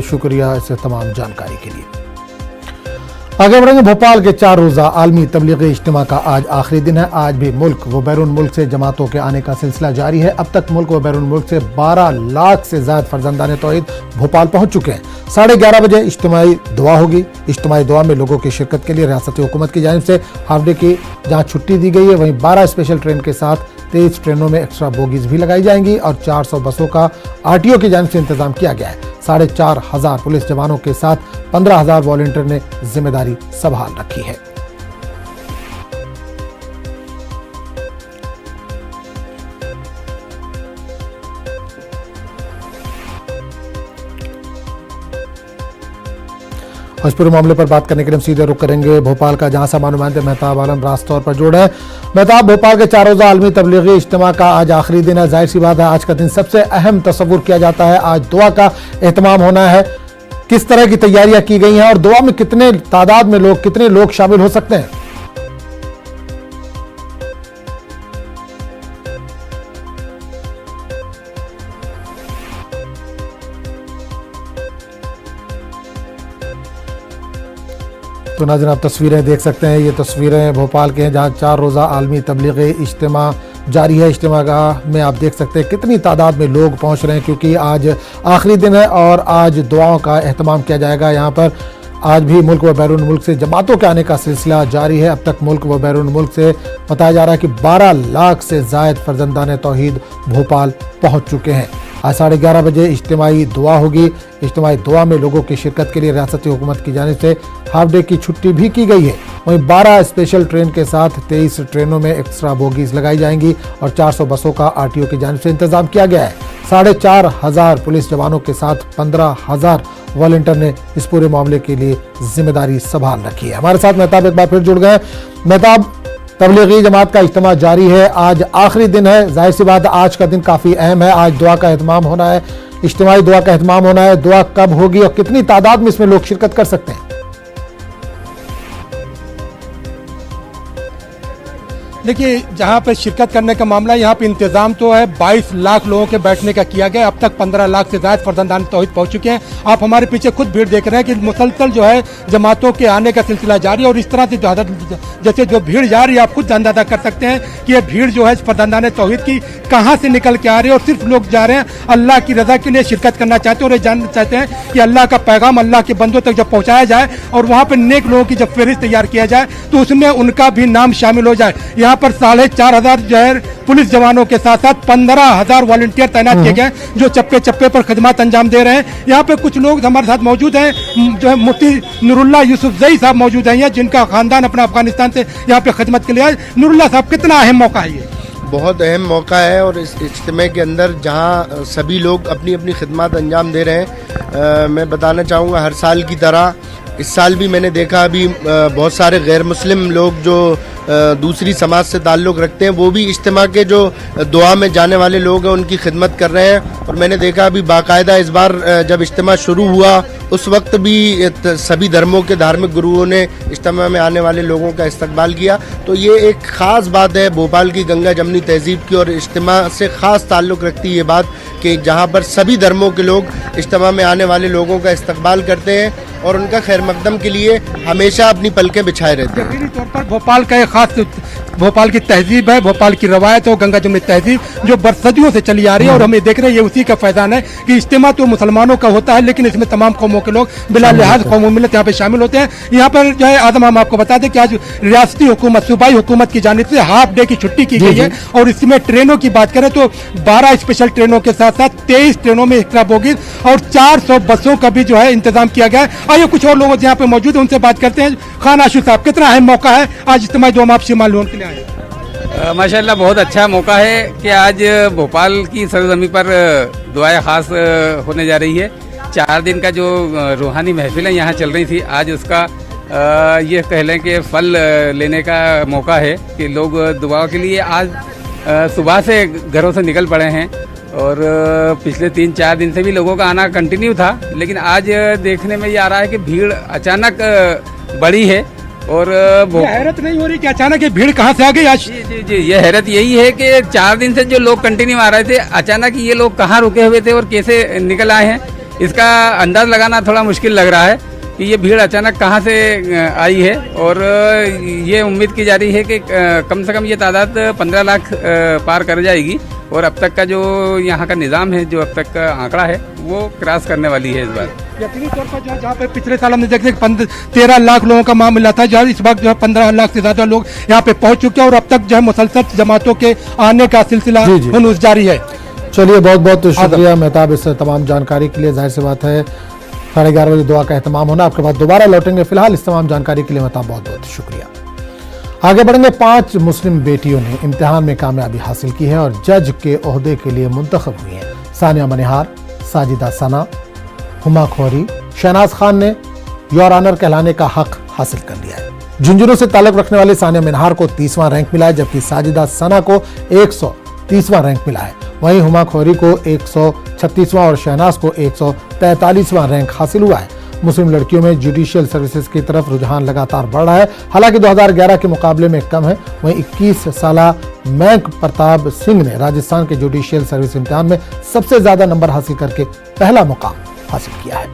शुक्रिया इस तमाम जानकारी के लिए। आगे बढ़ेंगे। भोपाल के 4 रोज़ा आलमी तबलीगी इज्तिमा का आज आखिरी दिन है। आज भी मुल्क व बैरून मुल्क से जमातों के आने का सिलसिला जारी है। अब तक मुल्क व बैरून मुल्क से 12 लाख से ज्यादा फर्जंदान तौहीद भोपाल पहुंच चुके हैं। 11:30 बजे इज्तिमाई दुआ होगी। इज्तिमाई दुआ में लोगों की शिरकत के लिए रियासती हुकूमत की जानिब से हाफ डे की जहाँ छुट्टी दी गई है, वहीं 12 स्पेशल ट्रेन के साथ 23 ट्रेनों में एक्स्ट्रा बोगीज भी लगाई जाएंगी और 400 बसों का RTO की जानिब से इंतजाम किया गया है। 4,500 पुलिस जवानों के साथ 15,000 वॉलंटियर ने जिम्मेदारी संभाल रखी है। इस पूरे मामले पर बात करने के लिए हम सीधे रुख करेंगे भोपाल का, जहां से हमारे नुमाइंदे मेहताब आलम रास्त तौर पर जुड़े हैं। मेहताब, भोपाल के 4 रोज़ा आलमी तबलीगी इज्तिमा का आज आखिरी दिन है। जाहिर सी बात है आज का दिन सबसे अहम तस्वुर किया जाता है। आज दुआ का एहतमाम होना है। किस तरह की तैयारियां की गई हैं और दुआ में कितने तादाद में लोग, कितने लोग शामिल हो सकते हैं? तो नाज़रीन, आप तस्वीरें देख सकते हैं। ये तस्वीरें भोपाल के हैं जहां 4 रोज़ा आलमी तबलीगी इज्तिमा जारी है। इज्तिमा में आप देख सकते हैं कितनी तादाद में लोग पहुंच रहे हैं, क्योंकि आज आखिरी दिन है और आज दुआओं का एहतमाम किया जाएगा। यहाँ पर आज भी मुल्क व बैरून मुल्क से जमातों के आने का सिलसिला जारी है। अब तक मुल्क व बैरून मुल्क से बताया जा रहा है कि 12 लाख से ज़ायद फर्जंदान तौहीद भोपाल पहुँच चुके हैं। आज 11:30 बजे इज्तिमाई दुआ होगी। इज्तिमाई दुआ में लोगों की शिरकत के लिए रियासती हुकूमत की जानिब से हाफ डे की छुट्टी भी की गई है। वहीं 12 स्पेशल ट्रेन के साथ 23 ट्रेनों में एक्स्ट्रा बोगीज लगाई जाएंगी और 400 बसों का RTO की जानिब से इंतजाम किया गया है। 4,500 पुलिस जवानों के साथ 15,000 वॉलंटियर ने इस पूरे मामले के लिए जिम्मेदारी संभाल रखी है। हमारे साथ मेहताब एक बार फिर जुड़ गए। मेहताब, तबलीगी जमात का इज्तिमा जारी है, आज आखिरी दिन है। जाहिर सी बात आज का दिन काफ़ी अहम है। आज दुआ का एहतमाम होना है, इज्तिमाई दुआ का एहतमाम होना है। दुआ कब होगी और कितनी तादाद में इसमें लोग शिरकत कर सकते हैं? देखिए, जहाँ पे शिरकत करने का मामला, यहाँ पे इंतजाम तो है 22 लाख लोगों के बैठने का किया गया। अब तक 15 लाख से ज़्यादा फर्जंदान तौहीद पहुँच चुके हैं। आप हमारे पीछे खुद भीड़ देख रहे हैं कि मुसलसल जो है जमातों के आने का सिलसिला जारी है और इस तरह से जैसे जो भीड़ जा रही है, आप खुद अंदाजा कर सकते हैं कि ये भीड़ जो है फर्जंदान तौहीद की कहाँ से निकल के आ रही है। और सिर्फ लोग जा रहे हैं अल्लाह की रज़ा के लिए शिरकत करना चाहते हैं और ये जानना चाहते हैं कि अल्लाह का पैगाम अल्लाह के बंदों तक जब पहुँचाया जाए और वहाँ पर नेक लोगों की जब फहरिस्त तैयार किया जाए तो उसमें उनका भी नाम शामिल हो जाए। यहाँ पर 4,500 जो है पुलिस जवानों के साथ साथ 15,000 वॉलंटियर तैनात किए गए जो चप्पे चप्पे पर खिदमत अंजाम दे रहे हैं। यहाँ पे कुछ लोग हमारे साथ मौजूद हैं, जो है मुफ्ती नूरुल्लाह यूसुफजई साहब मौजूद हैं, जिनका खानदान अपना अफगानिस्तान से यहाँ पे खिदमत के लिए आए। नूरुल्लाह साहब, कितना अहम मौका है ये? बहुत अहम मौका है और इस इज्तिमा के अंदर जहाँ सभी लोग अपनी अपनी खिदमत अंजाम दे रहे हैं। मैं बताना चाहूँगा हर साल की तरह इस साल भी मैंने देखा अभी बहुत सारे गैर मुस्लिम लोग जो दूसरी समाज से ताल्लुक़ रखते हैं वो भी इज्तिमा के जो दुआ में जाने वाले लोग हैं उनकी खिदमत कर रहे हैं। और मैंने देखा अभी बाकायदा इस बार जब इज्तिमा शुरू हुआ उस वक्त भी सभी धर्मों के धार्मिक गुरुओं ने इज्तिमा में आने वाले लोगों का इस्तकबाल किया। तो ये एक ख़ास बात है भोपाल की गंगा जमनी तहजीब की और इज्तिमा से ख़ास ताल्लुक़ रखती है ये बात कि जहाँ पर सभी धर्मों के लोग इज्तिमा में आने वाले लोगों का इस्तकबाल करते हैं और उनका खैर मकदम के लिए हमेशा अपनी पलकें बिछाए रहते हैं। यकीनी तौर पर भोपाल का एक खास भोपाल की तहजीब है, भोपाल की रवायत है, गंगा जमनी तहजीब जो बरसदियों से चली आ रही है और हमें देख रहे हैं ये उसी का फैजान है कि इज्तिमा तो मुसलमानों का होता है लेकिन इसमें तमाम कौमों के लोग बिला लिहाज कौम मिलत यहाँ पे शामिल होते हैं। यहाँ पर जो है आदम हम आपको बता दें कि आज रियासती हुकूमत सूबाई हुकूमत की जानिब से हाफ डे की छुट्टी की गई है और इसमें ट्रेनों की बात करें तो 12 स्पेशल ट्रेनों के साथ साथ 23 ट्रेनों में एक्स्ट्रा बोगीज और 400 बसों का भी जो है इंतजाम किया गया है। आइए कुछ और लोग यहाँ पे मौजूद है, उनसे बात करते हैं। खान आशु साहब, कितना अहम मौका है आज इज्तिमाई दुआ में आप शामिल होने के लिए आए? माशाल्लाह बहुत अच्छा मौका है कि आज भोपाल की सरजमी पर दुआएं ख़ास होने जा रही है। 4 दिन का जो रूहानी महफिलें यहाँ चल रही थी, आज उसका ये कह लें कि फल लेने का मौका है कि लोग दुआ के लिए आज सुबह से घरों से निकल पड़े हैं और पिछले 3-4 दिन से भी लोगों का आना कंटिन्यू था, लेकिन आज देखने में ये आ रहा है कि भीड़ अचानक बढ़ी है। और हैरत नहीं हो रही कि अचानक ये भीड़ कहाँ से आ गई आज? जी, ये हैरत यही है कि 4 दिन से जो लोग कंटिन्यू आ रहे थे, अचानक ये लोग कहाँ रुके हुए थे और कैसे निकल आए हैं, इसका अंदाज लगाना थोड़ा मुश्किल लग रहा है कि ये भीड़ अचानक कहाँ से आई है। और ये उम्मीद की जा रही है कि कम से कम ये तादाद 15 लाख पार कर जाएगी। और अब तक का जो यहाँ का निज़ाम है, जो अब तक का आंकड़ा है, वो क्रॉस करने वाली है इस बार। यकीनी तौर पर जहाँ पे पिछले साल हमने देखा 13 लाख लोगों का मामला था, जहाँ इस वक्त जो है 15 लाख से ज्यादा लोग यहाँ पे पहुंच चुके हैं और अब तक जो है मुसलसल जमातों के आने का सिलसिला हुनूस जारी है। चलिए, बहुत बहुत शुक्रिया मेहताब इस तमाम जानकारी के लिए। जाहिर सी बात है 11:30 बजे दुआ का एहतमाम होना, आपके बाद दोबारा लौटेंगे। फिलहाल इस तमाम जानकारी के लिए मेहताब बहुत बहुत शुक्रिया। आगे बढ़ेंगे। 5 मुस्लिम बेटियों ने इम्तिहान में कामयाबी हासिल की है और जज के ओहदे के लिए मुंतखब हुई हैं। सानिया मनिहार, साजिदा सना, हुमा खोरी, शहनाज खान ने योर ऑनर कहलाने का हक हासिल कर लिया है। झुंझुनू से ताल्लुक रखने वाली सानिया मनिहार को 30वां रैंक मिला है, जबकि साजिदा सना को 130वां रैंक मिला है। वहीं हुमा खोरी को 136वां और शहनाज को 143वां रैंक हासिल हुआ है। मुस्लिम लड़कियों में जुडिशियल सर्विसेज की तरफ रुझान लगातार बढ़ रहा है, हालांकि 2011 के मुकाबले में कम है। वहीं 21 साला मैंक प्रताप सिंह ने राजस्थान के जुडिशियल सर्विस इम्तिहान में सबसे ज्यादा नंबर हासिल करके पहला मुकाम हासिल किया है।